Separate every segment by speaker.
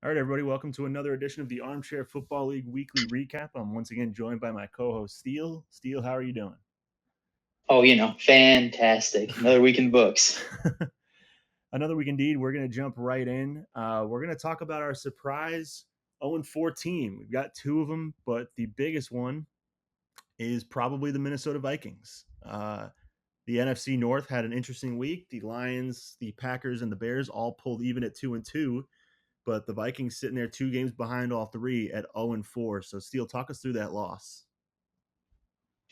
Speaker 1: All right, everybody, welcome to another edition of the Armchair Football League Weekly Recap. I'm once again joined by my co-host, Steele. Steele, how are you doing?
Speaker 2: Oh, fantastic. Another week in the books.
Speaker 1: Another week indeed. We're going to jump right in. We're going to talk about our surprise 0-4 team. We've got two of them, but the biggest one is probably the Minnesota Vikings. The NFC North had an interesting week. The Lions, the Packers, and the Bears all pulled even at 2-2. But the Vikings sitting there 2 games behind all three at 0-4. So, Steele, talk us through that loss.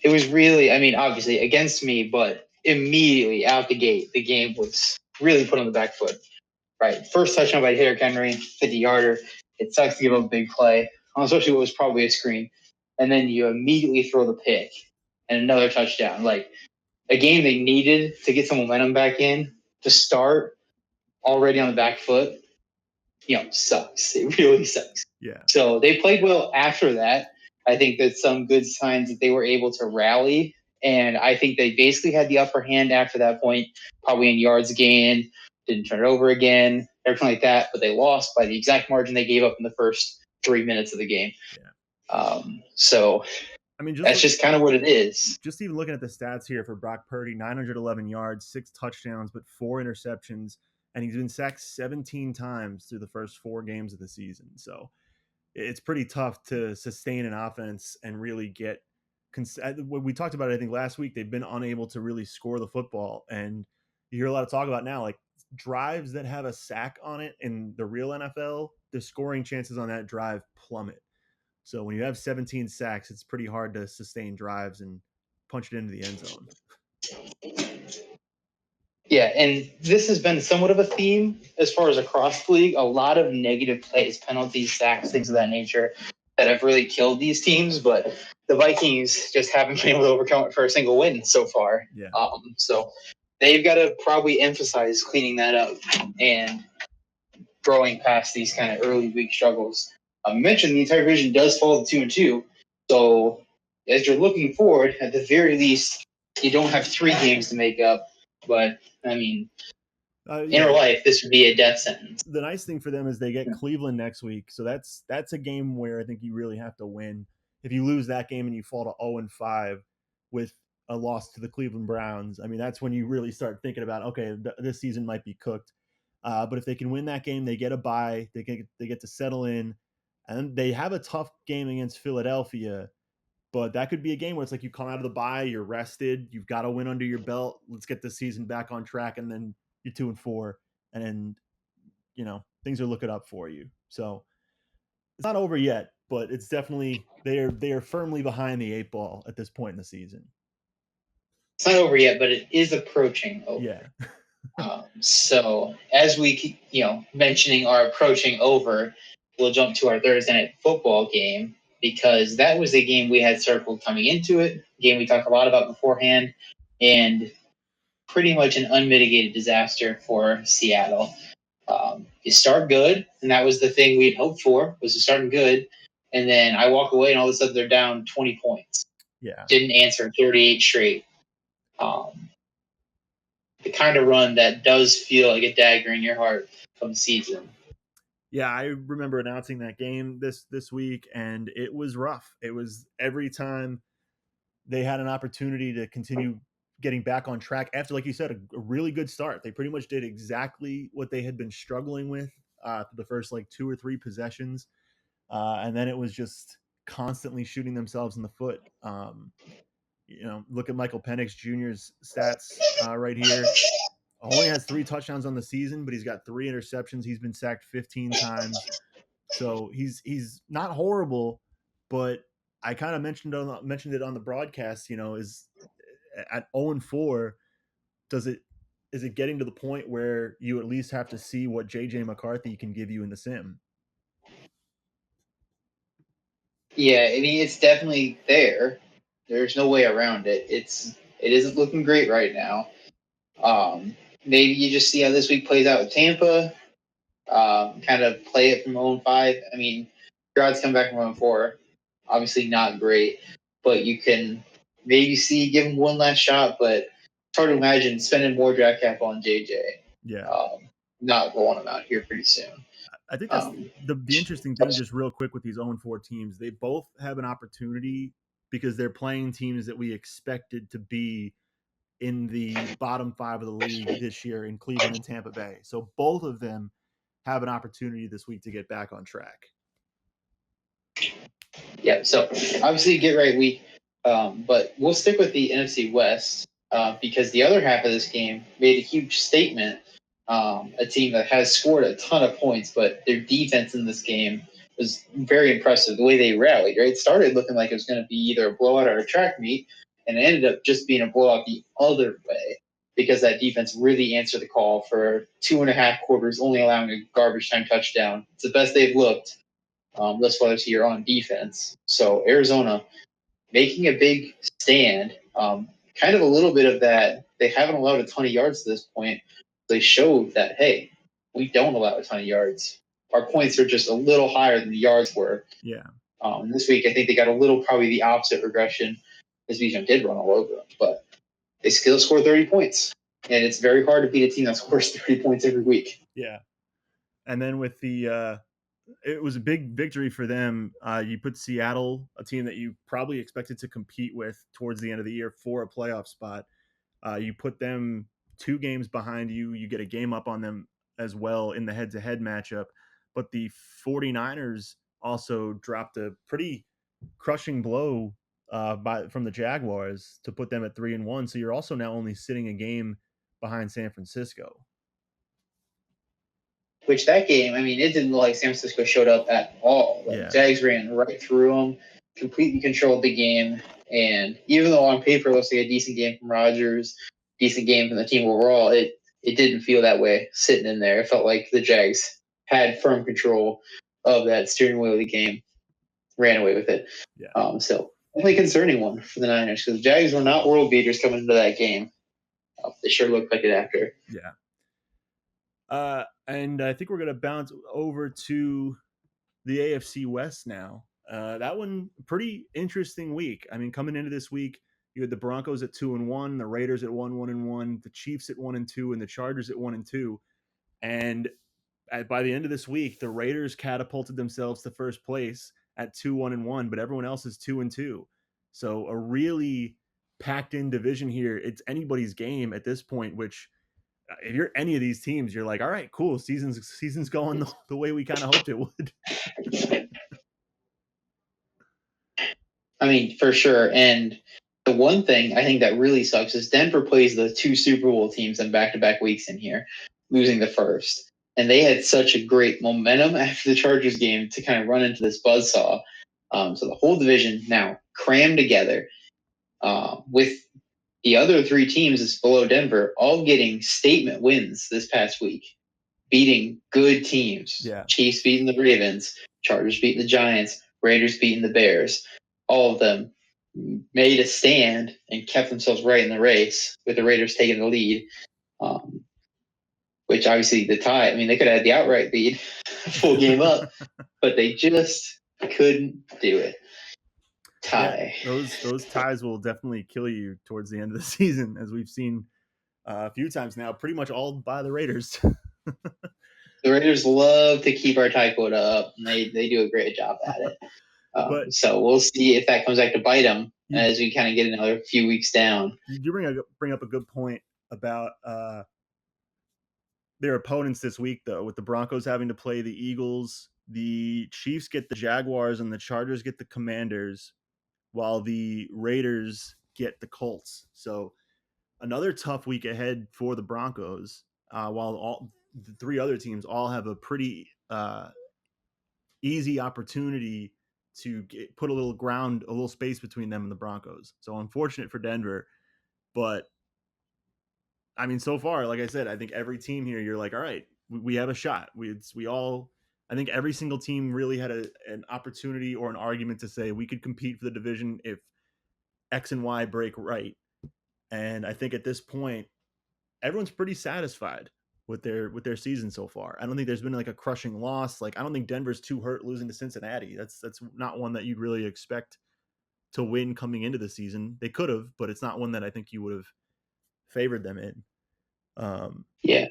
Speaker 2: It was really, obviously against me, but immediately out the gate, the game was really put on the back foot. Right. First touchdown by Derrick Henry, 50-yarder. It sucks to give up a big play, especially what was probably a screen. And then you immediately throw the pick and another touchdown. Like a game they needed to get some momentum back in to start already on the back foot, sucks. It really sucks.
Speaker 1: Yeah.
Speaker 2: So they played well after that. I think that's some good signs that they were able to rally. And I think they basically had the upper hand after that point, probably in yards gained, didn't turn it over again, everything like that. But they lost by the exact margin they gave up in the first 3 minutes of the game.
Speaker 1: Yeah.
Speaker 2: So that's just kind of what it is.
Speaker 1: Just even looking at the stats here for Brock Purdy, 911 yards, 6 touchdowns, but 4 interceptions. And he's been sacked 17 times through the first 4 games of the season. So it's pretty tough to sustain an offense and really get we talked about it, I think last week. They've been unable to really score the football, and you hear a lot of talk about now, like drives that have a sack on it in the real NFL, the scoring chances on that drive plummet. So when you have 17 sacks, it's pretty hard to sustain drives and punch it into the end zone.
Speaker 2: Yeah, and this has been somewhat of a theme as far as across the league. A lot of negative plays, penalties, sacks, things of that nature that have really killed these teams. But the Vikings just haven't been able to overcome it for a single win so far.
Speaker 1: Yeah.
Speaker 2: So they've got to probably emphasize cleaning that up and growing past these kind of early week struggles. You mentioned the entire division does fall to 2-2. So as you're looking forward, at the very least, you don't have 3 games to make up. But in real life, this would be a death sentence.
Speaker 1: The nice thing for them is they get Cleveland next week, so that's a game where I think you really have to win. If you lose that game and you fall to 0-5 with a loss to the Cleveland Browns, I mean, that's when you really start thinking about, okay, this season might be cooked. But if they can win that game, they get a bye, they get to settle in, and they have a tough game against Philadelphia. But that could be a game where it's like you come out of the bye, you're rested, you've got a win under your belt. Let's get the season back on track, and then you're 2-4, and things are looking up for you. So it's not over yet, but it's definitely they are firmly behind the 8 ball at this point in the season.
Speaker 2: It's not over yet, but it is approaching over.
Speaker 1: Yeah.
Speaker 2: So as we keep mentioning our approaching over, we'll jump to our Thursday night football game, because that was a game we had circled coming into it, a game we talked a lot about beforehand, and pretty much an unmitigated disaster for Seattle. You start good, and that was the thing we'd hoped for, was to start good, and then I walk away, and all of a sudden they're down 20 points.
Speaker 1: Yeah.
Speaker 2: Didn't answer 38 straight. The kind of run that does feel like a dagger in your heart from the season.
Speaker 1: Yeah, I remember announcing that game this week, and it was rough. It was every time they had an opportunity to continue getting back on track after, like you said, a really good start. They pretty much did exactly what they had been struggling with for the first 2 or 3 possessions. And then it was just constantly shooting themselves in the foot. Look at Michael Penix Jr.'s stats right here. Only has 3 touchdowns on the season, but he's got 3 interceptions. He's been sacked 15 times. So he's not horrible, but I kind of mentioned it on the broadcast, is at 0-4, is it getting to the point where you at least have to see what JJ McCarthy can give you in the sim?
Speaker 2: Yeah, it's definitely there. There's no way around it. It isn't looking great right now. Maybe you just see how this week plays out with Tampa. Kind of play it from 0-5. Stroud's come back from 0-4. Obviously not great, but you can maybe give him one last shot. But it's hard to imagine spending more draft cap on JJ.
Speaker 1: Yeah.
Speaker 2: Not rolling him out here pretty soon.
Speaker 1: I think that's
Speaker 2: Um,
Speaker 1: the interesting thing, just real quick, with these 0-4 teams. They both have an opportunity because they're playing teams that we expected to be in the bottom five of the league this year in Cleveland and Tampa Bay. So both of them have an opportunity this week to get back on track.
Speaker 2: Yeah, so obviously get right week, but we'll stick with the NFC West because the other half of this game made a huge statement. A team that has scored a ton of points, but their defense in this game was very impressive. The way they rallied, right? It started looking like it was going to be either a blowout or a track meet, and it ended up just being a blowout the other way because that defense really answered the call for 2.5 quarters, only allowing a garbage time touchdown. It's the best they've looked thus far this year on defense. So Arizona making a big stand, kind of a little bit of that. They haven't allowed a ton of yards to this point. They showed that, hey, we don't allow a ton of yards. Our points are just a little higher than the yards were.
Speaker 1: Yeah.
Speaker 2: This week, I think they got a little, probably the opposite regression. This Bijan did run all over them, but they still score 30 points. And it's very hard to beat a team that scores 30 points every week.
Speaker 1: Yeah. And then with the it was a big victory for them. You put Seattle, a team that you probably expected to compete with towards the end of the year for a playoff spot. You put them 2 games behind you. You get a game up on them as well in the head-to-head matchup. But the 49ers also dropped a pretty crushing blow from the Jaguars to put them at 3-1. So you're also now only sitting a game behind San Francisco.
Speaker 2: Which that game, I mean, it didn't look like San Francisco showed up at all. Like
Speaker 1: Yeah.
Speaker 2: Jags ran right through them, completely controlled the game. And even though on paper it looks like a decent game from Rodgers, decent game from the team overall, it didn't feel that way sitting in there. It felt like the Jags had firm control of that steering wheel of the game, ran away with it.
Speaker 1: Yeah.
Speaker 2: So only concerning one for the Niners because the Jags were not world beaters coming into that game. They sure looked like it after.
Speaker 1: Yeah. And I think we're going to bounce over to the AFC West now. That one, pretty interesting week. I mean, coming into this week, you had the Broncos at 2-1, the Raiders at 1-1, the Chiefs at 1-2, and the Chargers at 1-2. And by the end of this week, the Raiders catapulted themselves to first place at 2-1, but everyone else is 2-2. So a really packed in division here. It's anybody's game at this point, which if you're any of these teams, you're like, all right, cool. Season's going the way we kind of hoped it would.
Speaker 2: I mean, for sure. And the one thing I think that really sucks is Denver plays the 2 Super Bowl teams in back-to-back weeks in here, losing the first. And they had such a great momentum after the Chargers game to kind of run into this buzzsaw. So the whole division now crammed together with the other 3 teams that's below Denver all getting statement wins this past week, beating good teams.
Speaker 1: Yeah.
Speaker 2: Chiefs beating the Ravens, Chargers beating the Giants, Raiders beating the Bears. All of them made a stand and kept themselves right in the race, with the Raiders taking the lead. Which obviously the tie, I mean, they could have had the outright lead, full game up, but they just couldn't do it. Tie.
Speaker 1: Yeah, those ties will definitely kill you towards the end of the season, as we've seen a few times now, pretty much all by the Raiders.
Speaker 2: The Raiders love to keep our tie quota up, and they do a great job at it.
Speaker 1: But
Speaker 2: So we'll see if that comes back to bite them
Speaker 1: you,
Speaker 2: as we kind of get another few weeks down.
Speaker 1: you do bring up a good point about their opponents this week, though, with the Broncos having to play the Eagles. The Chiefs get the Jaguars, and the Chargers get the Commanders, while the Raiders get the Colts. So another tough week ahead for the Broncos, while all the 3 other teams all have a pretty easy opportunity to put a little space between them and the Broncos. So unfortunate for Denver, but I mean, so far, like I said, I think every team here, you're like, all right, we have a shot. I think every single team really had an opportunity or an argument to say we could compete for the division if X and Y break right. And I think at this point, everyone's pretty satisfied with their season so far. I don't think there's been like a crushing loss. Like, I don't think Denver's too hurt losing to Cincinnati. That's not one that you'd really expect to win coming into the season. They could have, but it's not one that I think you would have favored them in.
Speaker 2: Yeah.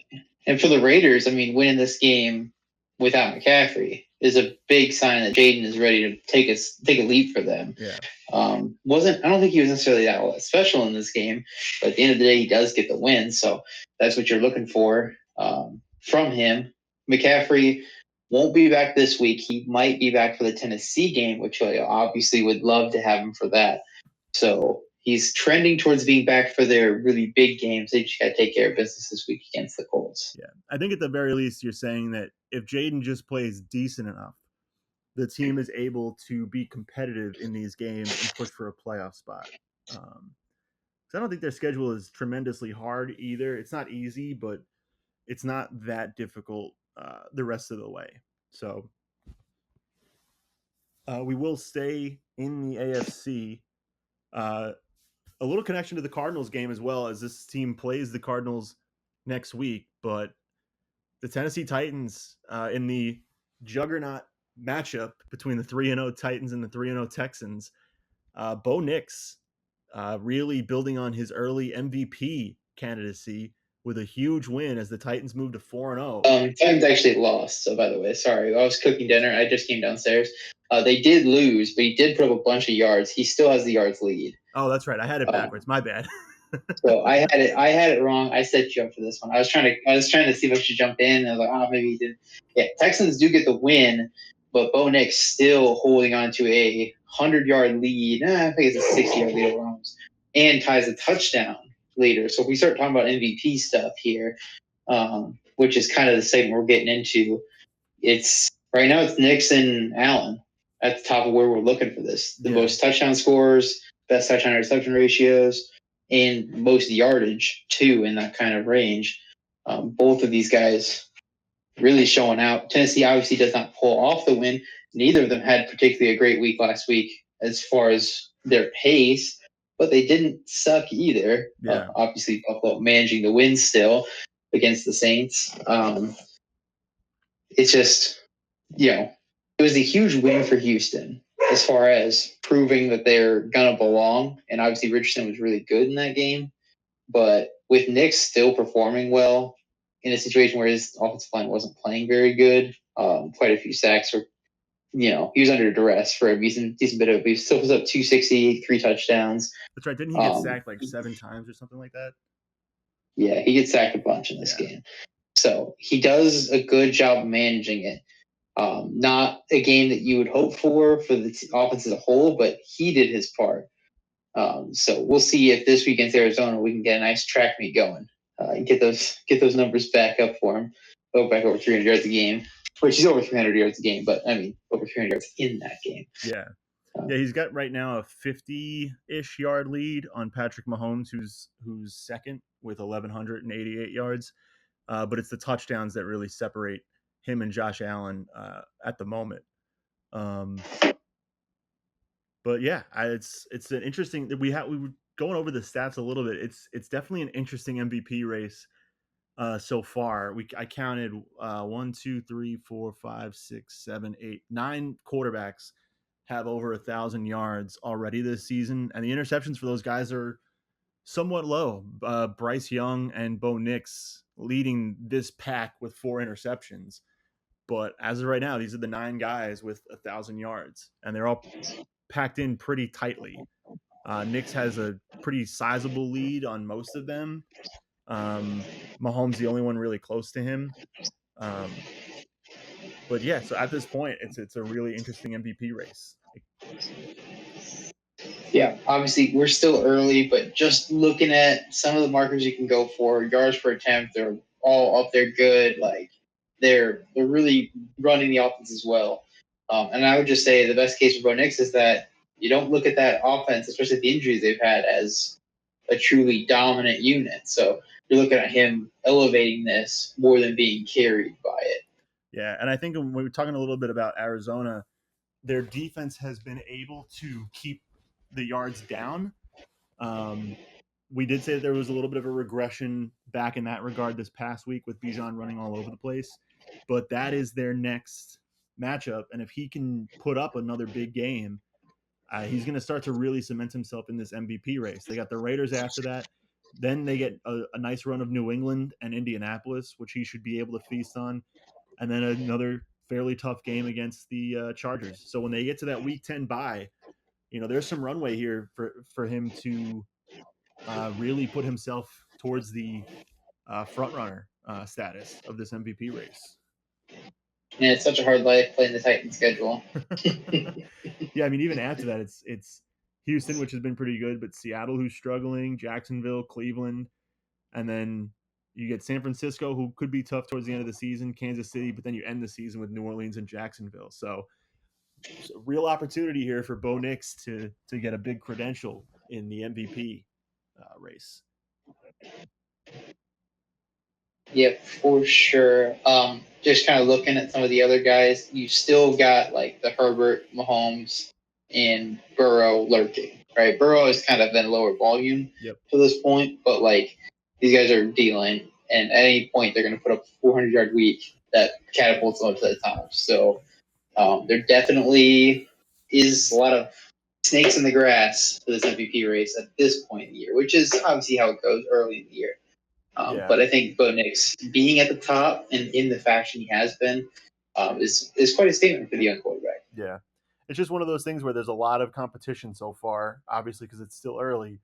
Speaker 2: And for the Raiders, I mean, winning this game without McCaffrey is a big sign that Jaden is ready to take a leap for them.
Speaker 1: Yeah.
Speaker 2: I don't think he was necessarily that special in this game, but at the end of the day, he does get the win. So that's what you're looking for from him. McCaffrey won't be back this week. He might be back for the Tennessee game, which I obviously would love to have him for that. So he's trending towards being back for their really big games. They just got to take care of business this week against the Colts.
Speaker 1: Yeah. I think at the very least, you're saying that if Jaden just plays decent enough, the team is able to be competitive in these games and push for a playoff spot. I don't think their schedule is tremendously hard either. It's not easy, but it's not that difficult the rest of the way. So we will stay in the AFC. A little connection to the Cardinals game as well, as this team plays the Cardinals next week. But the Tennessee Titans in the juggernaut matchup between the 3-0 Titans and the 3-0 Texans, Bo Nix really building on his early MVP candidacy with a huge win as the Titans moved to 4-0.
Speaker 2: Titans actually lost. So, by the way, sorry, I was cooking dinner. I just came downstairs. They did lose, but he did put up a bunch of yards. He still has the yards lead.
Speaker 1: Oh, that's right. I had it backwards. My bad.
Speaker 2: So I had it wrong. I set you up for this one. I was trying to see if I should jump in. And I was like, oh, maybe he didn't. Yeah, Texans do get the win, but Bo Nix still holding on to a 100-yard lead. I think it's a 60-yard lead over Holmes, and ties a touchdown later. So if we start talking about MVP stuff here, which is kind of the segment we're getting into, it's right now it's Nix and Allen at the top of where we're looking for this. The most touchdown scores, best touchdown reception ratios, and most yardage too in that kind of range. Both of these guys really showing out. Tennessee obviously does not pull off the win. Neither of them had particularly a great week last week as far as their pace, but they didn't suck either.
Speaker 1: Yeah.
Speaker 2: Obviously, Buffalo managing the win still against the Saints. It's just, it was a huge win for Houston as far as proving that they're going to belong. And obviously, Richardson was really good in that game. But with Nick still performing well in a situation where his offensive line wasn't playing very good, quite a few sacks, or he was under duress for a decent bit of. He still was up 260, 3 touchdowns.
Speaker 1: That's right. Didn't he get sacked like 7 times or something like that?
Speaker 2: Yeah, he gets sacked a bunch in this game. So he does a good job managing it. Not a game that you would hope for the offense as a whole, but he did his part. So we'll see if this week against Arizona we can get a nice track meet going and get those numbers back up for him. Go back over 300 yards a game, which he's over 300 yards a game, but I mean over 300 yards in that game.
Speaker 1: Yeah. Yeah, he's got right now a 50-ish yard lead on Patrick Mahomes, who's second with 1,188 yards. But it's the touchdowns that really separate him and Josh Allen at the moment. But yeah, it's an interesting. We were going over the stats a little bit. It's definitely an interesting MVP race so far. I counted 1, 2, 3, 4, 5, 6, 7, 8, 9 quarterbacks have over 1,000 yards already this season, and the interceptions for those guys are somewhat low. Bryce Young and Bo Nix leading this pack with 4 interceptions. But as of right now, these are the 9 guys with 1,000 yards, and they're all packed in pretty tightly. Nix has a pretty sizable lead on most of them. Mahomes the only one really close to him. But yeah, so at this point, it's a really interesting MVP race.
Speaker 2: Yeah, obviously we're still early, but just looking at some of the markers you can go for, yards per attempt, they're all up there good. Like they're really running the offense as well. And I would just say the best case for Bo Nix is that you don't look at that offense, especially the injuries they've had, as a truly dominant unit. So you're looking at him elevating this more than being carried by it.
Speaker 1: Yeah, and I think when we were talking a little bit about Arizona, their defense has been able to keep the yards down. We did say that there was a little bit of a regression back in that regard this past week with Bijan running all over the place, but that is their next matchup, and if he can put up another big game, he's going to start to really cement himself in this MVP race. They got the Raiders after that. Then they get a nice run of New England and Indianapolis, which he should be able to feast on. and then another fairly tough game against the Chargers. So when they get to that Week 10 bye, there's some runway here for him to really put himself towards the front runner status of this MVP race.
Speaker 2: And it's such a hard life playing the Titans schedule.
Speaker 1: Yeah, I mean, even after that, it's Houston, which has been pretty good, but Seattle, who's struggling, Jacksonville, Cleveland, and then you get San Francisco, who could be tough towards the end of the season, Kansas City, but then you end the season with New Orleans and Jacksonville. So it's a real opportunity here for Bo Nix to get a big credential in the MVP race.
Speaker 2: Yep, for sure. Just kind of looking at some of the other guys, you still got like the Herbert, Mahomes, and Burrow lurking, right? Burrow has kind of been lower volume
Speaker 1: Yep.
Speaker 2: to this point, but like these guys are dealing, and at any point they're going to put up 400-yard week that catapults them up to the top. So there definitely is a lot of snakes in the grass for this MVP race at this point in the year, which is obviously how it goes early in the year.
Speaker 1: Yeah.
Speaker 2: But I think Bo Nix being at the top and in the fashion he has been is quite a statement for the young quarterback.
Speaker 1: Yeah. It's just one of those things where there's a lot of competition so far, obviously, because it's still early.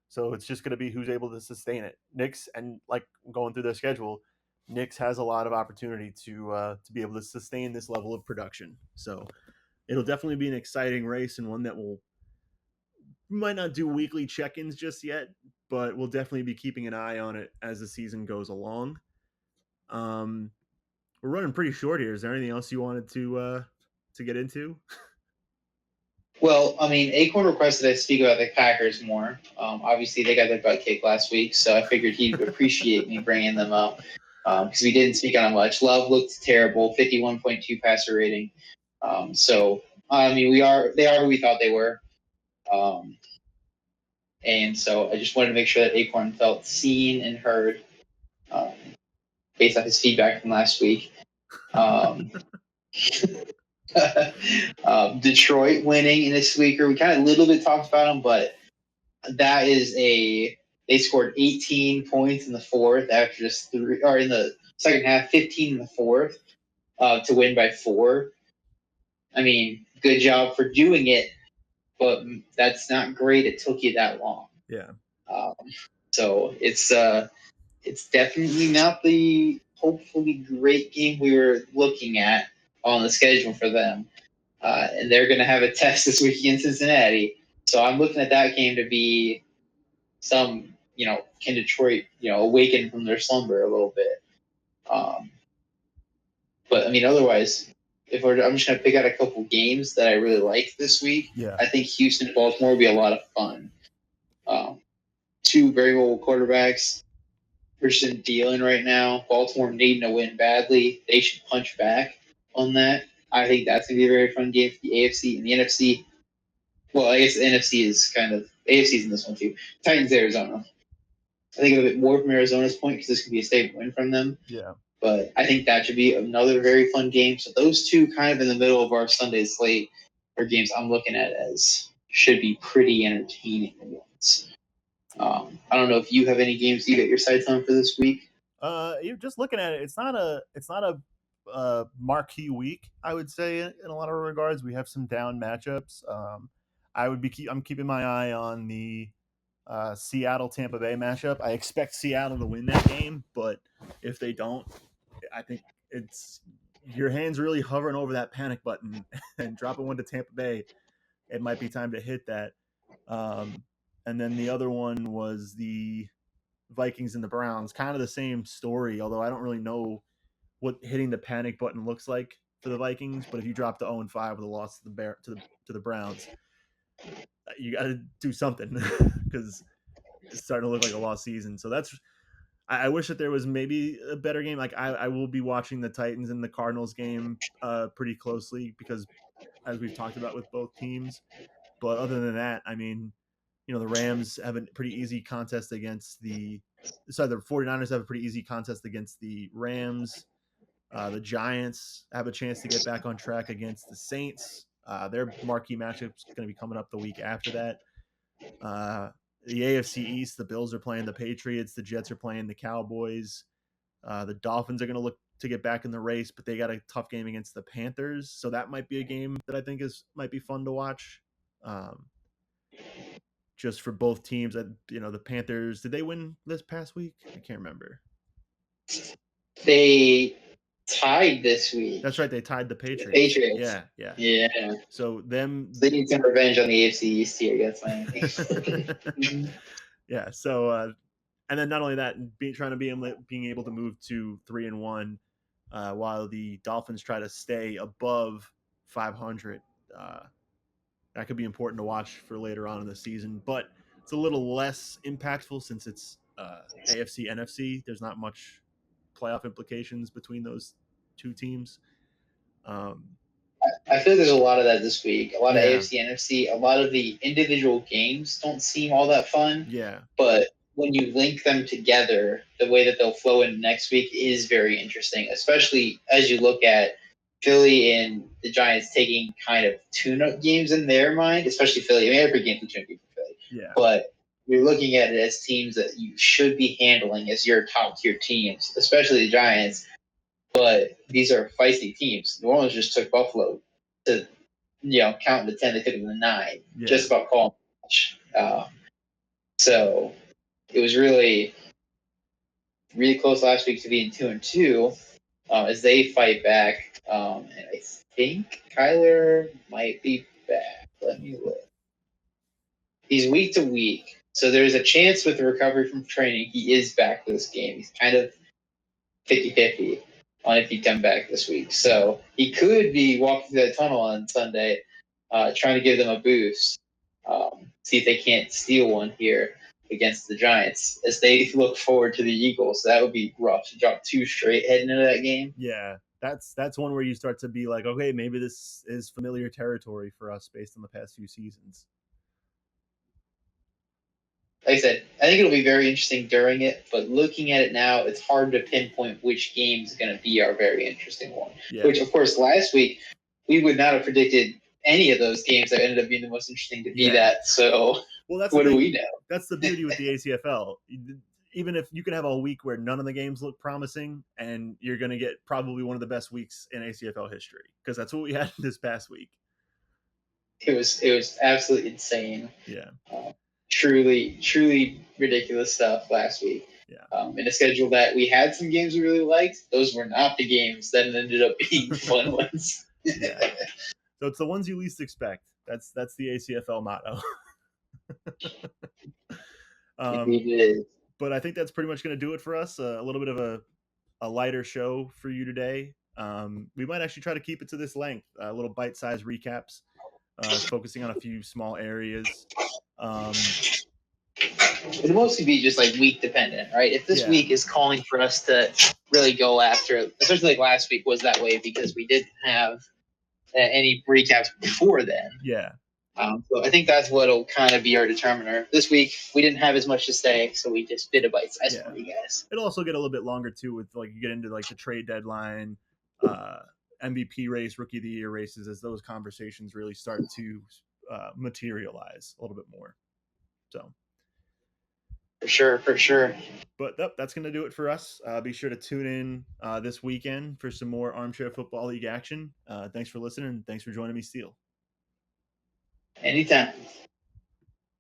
Speaker 1: So it's just going to be who's able to sustain it. Knicks, and like going through their schedule, Knicks has a lot of opportunity to be able to sustain this level of production. So it'll definitely be an exciting race and one that we might not do weekly check-ins just yet, but we'll definitely be keeping an eye on it as the season goes along. We're running pretty short here. Is there anything else you wanted to get into?
Speaker 2: Well, I mean, Acorn requested I speak about the Packers more. Obviously, they got their butt kicked last week, so I figured he'd appreciate me bringing them up because we didn't speak on it much. Love looked terrible, 51.2 passer rating. So I mean, they are who we thought they were. And so I just wanted to make sure that Acorn felt seen and heard um, based on his feedback from last week. Um, Detroit winning in this week, or we kind of a little bit talked about them, but that is they scored 18 points in the fourth after just three, or in the second half, 15 in the fourth to win by 4. I mean, good job for doing it, but that's not great. It took you that long.
Speaker 1: Yeah.
Speaker 2: Um, so it's definitely not the hopefully great game we were looking at on the schedule for them. And they're going to have a test this week in Cincinnati. So I'm looking at that game to be some, can Detroit, awaken from their slumber a little bit. But I mean, otherwise, I'm just going to pick out a couple games that I really like this week.
Speaker 1: Yeah.
Speaker 2: I think Houston Baltimore will be a lot of fun. Two very mobile quarterbacks. Person dealing right now. Baltimore needing to win badly. They should punch back on that. I think that's going to be a very fun game for the AFC and the NFC. Well, I guess the NFC is kind of AFC's in this one too. Titans, Arizona. I think a bit more from Arizona's point because this could be a statement win from them.
Speaker 1: Yeah.
Speaker 2: But I think that should be another very fun game. So those two kind of in the middle of our Sunday slate are games I'm looking at as should be pretty entertaining ones. I don't know if you have any games you got your sights on for this week.
Speaker 1: You're just looking at it. It's not a marquee week, I would say, in a lot of regards. We have some down matchups. I'm keeping my eye on the Seattle Tampa Bay matchup. I expect Seattle to win that game, but if they don't, I think it's your hands really hovering over that panic button and dropping one to Tampa Bay. It might be time to hit that. And then the other one was the Vikings and the Browns. Kind of the same story, although I don't really know what hitting the panic button looks like for the Vikings. But if you drop to 0-5 with a loss to the Browns, you got to do something because it's starting to look like a lost season. So I wish that there was maybe a better game. Like I will be watching the Titans and the Cardinals game pretty closely because as we've talked about with both teams. But other than that, I mean, the Rams have a pretty easy contest against the 49ers have a pretty easy contest against the Rams. The Giants have a chance to get back on track against the Saints. Their marquee matchup is going to be coming up the week after that. The AFC East, the Bills are playing the Patriots. The Jets are playing the Cowboys. The Dolphins are going to look to get back in the race, but they got a tough game against the Panthers, so that might be a game that I think might be fun to watch. Um, just for both teams. The Panthers, did they win this past week? I can't remember.
Speaker 2: They tied this week.
Speaker 1: That's right. They tied the
Speaker 2: The
Speaker 1: Patriots.
Speaker 2: Patriots.
Speaker 1: Yeah, yeah.
Speaker 2: Yeah.
Speaker 1: So them.
Speaker 2: So they need some revenge on the AFC East here against Miami.
Speaker 1: Yeah. So and then not only that, trying to being able to move to 3-1, while the Dolphins try to stay above 500. That could be important to watch for later on in the season, but it's a little less impactful since it's AFC NFC. There's not much playoff implications between those two teams.
Speaker 2: I feel there's a lot of that this week. A lot of
Speaker 1: Yeah,
Speaker 2: AFC, NFC. A lot of the individual games don't seem all that fun.
Speaker 1: yeah,
Speaker 2: But when you link them together, the way that they'll flow in next week is very interesting, especially as you look at Philly and the Giants taking kind of tune-up games in their mind, especially Philly. I mean, every game's a tune-up game for Philly.
Speaker 1: yeah,
Speaker 2: But you're looking at it as teams that you should be handling as your top-tier teams, especially the Giants. But these are feisty teams. New Orleans just took Buffalo to, counting to 10. They took them to 9.
Speaker 1: yeah,
Speaker 2: Just about calling match. So it was really, really close last week to being 2-2 as they fight back. And I think Kyler might be back. Let me look. He's week to week. So there's a chance with the recovery from training, he is back for this game. He's kind of 50-50 on if he'd come back this week. So he could be walking through that tunnel on Sunday, trying to give them a boost. See if they can't steal one here against the Giants as they look forward to the Eagles. So that would be rough to drop 2 straight heading into that game.
Speaker 1: yeah. That's one where you start to be like, okay, maybe this is familiar territory for us based on the past few seasons.
Speaker 2: Like I said, I think it'll be very interesting during it, but looking at it now, it's hard to pinpoint which game is going to be our very interesting one.
Speaker 1: Yeah.
Speaker 2: Which, of course, last week we would not have predicted any of those games that ended up being the most interesting to be that. So,
Speaker 1: well, that's
Speaker 2: what do we know?
Speaker 1: That's the beauty with the ACFL. Even if you can have a week where none of the games look promising, and you're going to get probably one of the best weeks in ACFL history, because that's what we had this past week.
Speaker 2: It was absolutely insane.
Speaker 1: Yeah.
Speaker 2: Truly ridiculous stuff last week.
Speaker 1: Yeah.
Speaker 2: In a schedule that we had some games we really liked, those were not the games that ended up being fun ones.
Speaker 1: Yeah. So it's the ones you least expect. That's the ACFL motto. But I think that's pretty much going to do it for us. A little bit of a lighter show for you today. We might actually try to keep it to this length, little bite-sized recaps, focusing on a few small areas.
Speaker 2: It'll mostly be just like week dependent, right? If this week is calling for us to really go after it, especially like last week was that way because we didn't have any recaps before then.
Speaker 1: Yeah.
Speaker 2: So I think that's what'll kind of be our determiner. This week we didn't have as much to say, so we just did a bite size for you guys.
Speaker 1: It'll also get a little bit longer too, with like you get into like the trade deadline, MVP race, rookie of the year races, as those conversations really start to materialize a little bit more. So.
Speaker 2: For sure.
Speaker 1: But that's going to do it for us. Be sure to tune in this weekend for some more Armchair Football League action. Thanks for listening. And thanks for joining me, Steele.
Speaker 2: Anytime.